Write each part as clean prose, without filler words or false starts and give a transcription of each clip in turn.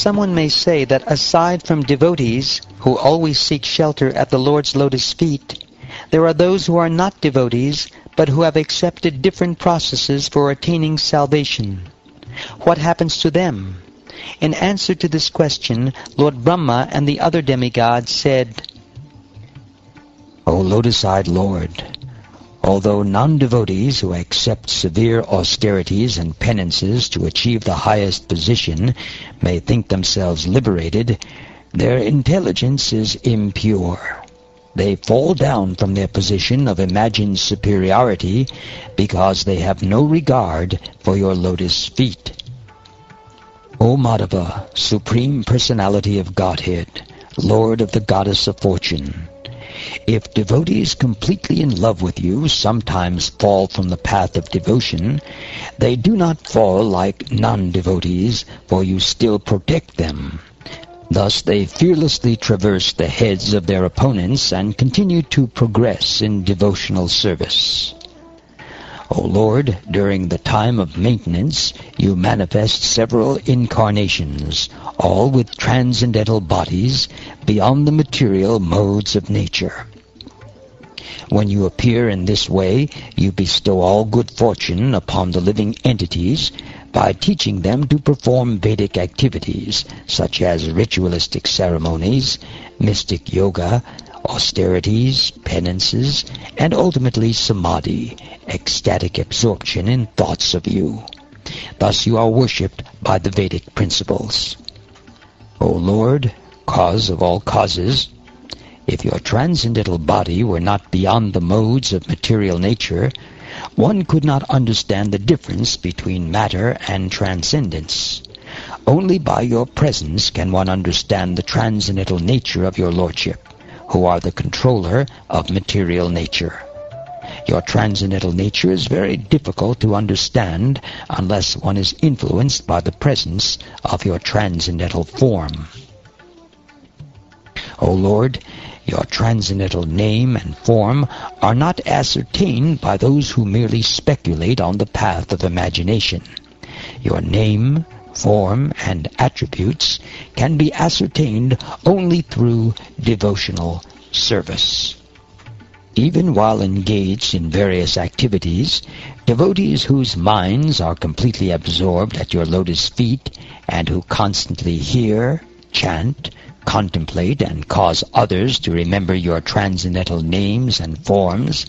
Someone may say that aside from devotees who always seek shelter at the Lord's lotus feet, there are those who are not devotees but who have accepted different processes for attaining salvation. What happens to them? In answer to this question, Lord Brahma and the other demigods said, O lotus-eyed Lord, although non-devotees who accept severe austerities and penances to achieve the highest position may think themselves liberated, their intelligence is impure. They fall down from their position of imagined superiority because they have no regard for your lotus feet. O Madhava, Supreme Personality of Godhead, Lord of the Goddess of Fortune, if devotees completely in love with you sometimes fall from the path of devotion, they do not fall like non-devotees, for you still protect them. Thus they fearlessly traverse the heads of their opponents and continue to progress in devotional service. O Lord, during the time of maintenance, you manifest several incarnations, all with transcendental bodies beyond the material modes of nature. When you appear in this way, you bestow all good fortune upon the living entities by teaching them to perform Vedic activities, such as ritualistic ceremonies, mystic yoga, austerities, penances, and ultimately samadhi, ecstatic absorption in thoughts of you. Thus you are worshipped by the Vedic principles. O Lord, cause of all causes, if your transcendental body were not beyond the modes of material nature, one could not understand the difference between matter and transcendence. Only by your presence can one understand the transcendental nature of your Lordship, who are the controller of material nature. Your transcendental nature is very difficult to understand unless one is influenced by the presence of your transcendental form. O Lord, your transcendental name and form are not ascertained by those who merely speculate on the path of imagination. Your name, form, and attributes can be ascertained only through devotional service. Even while engaged in various activities, devotees whose minds are completely absorbed at your lotus feet and who constantly hear, chant, contemplate, and cause others to remember your transcendental names and forms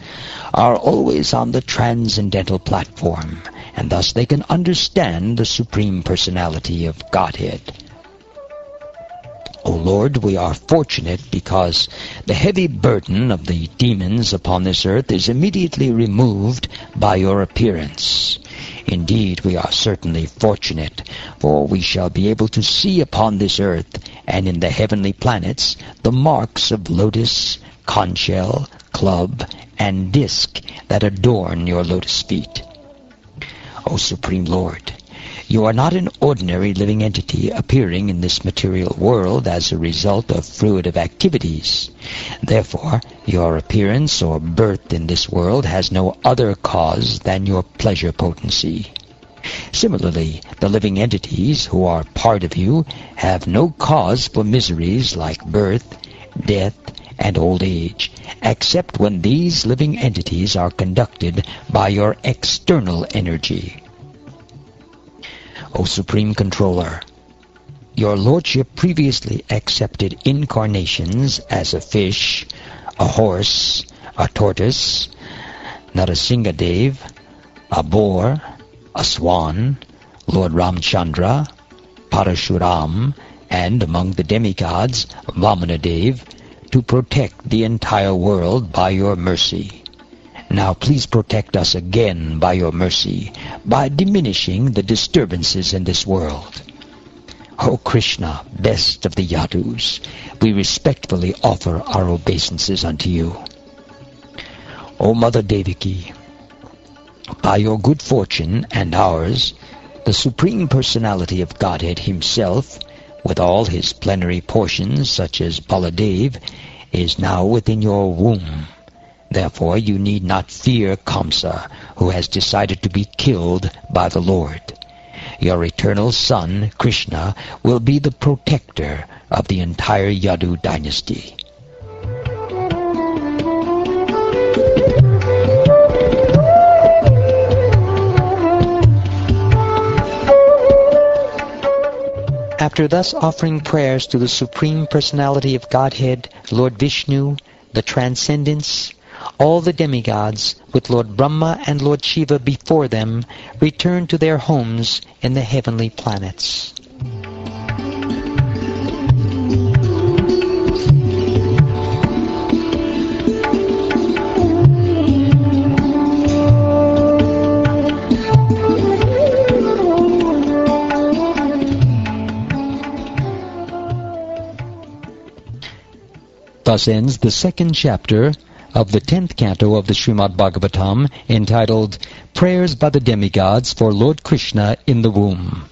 are always on the transcendental platform, and thus they can understand the Supreme Personality of Godhead. O Lord, we are fortunate because the heavy burden of the demons upon this earth is immediately removed by your appearance. Indeed, we are certainly fortunate, for we shall be able to see upon this earth and in the heavenly planets the marks of lotus, conch shell, club, and disc that adorn your lotus feet. O Supreme Lord, you are not an ordinary living entity appearing in this material world as a result of fruitive activities. Therefore, your appearance or birth in this world has no other cause than your pleasure potency. Similarly, the living entities who are part of you have no cause for miseries like birth, death, and old age, except when these living entities are conducted by your external energy. O Supreme Controller, your Lordship previously accepted incarnations as a fish, a horse, a tortoise, Narasimhadev, a boar, a swan, Lord Ramchandra, Parashuram, and among the demigods, Vamanadev, to protect the entire world by your mercy. Now please protect us again by your mercy, by diminishing the disturbances in this world. O Krishna, best of the Yadus, we respectfully offer our obeisances unto you. O Mother Devaki, by your good fortune and ours, the Supreme Personality of Godhead himself, with all his plenary portions such as Baladev, is now within your womb. Therefore you need not fear Kamsa, who has decided to be killed by the Lord. Your eternal son, Krishna, will be the protector of the entire Yadu dynasty. After thus offering prayers to the Supreme Personality of Godhead, Lord Vishnu, the Transcendence, all the demigods, with Lord Brahma and Lord Shiva before them, returned to their homes in the heavenly planets. Thus ends the second chapter of the 10th canto of the Shrimad Bhagavatam, entitled Prayers by the Demigods for Lord Krishna in the Womb.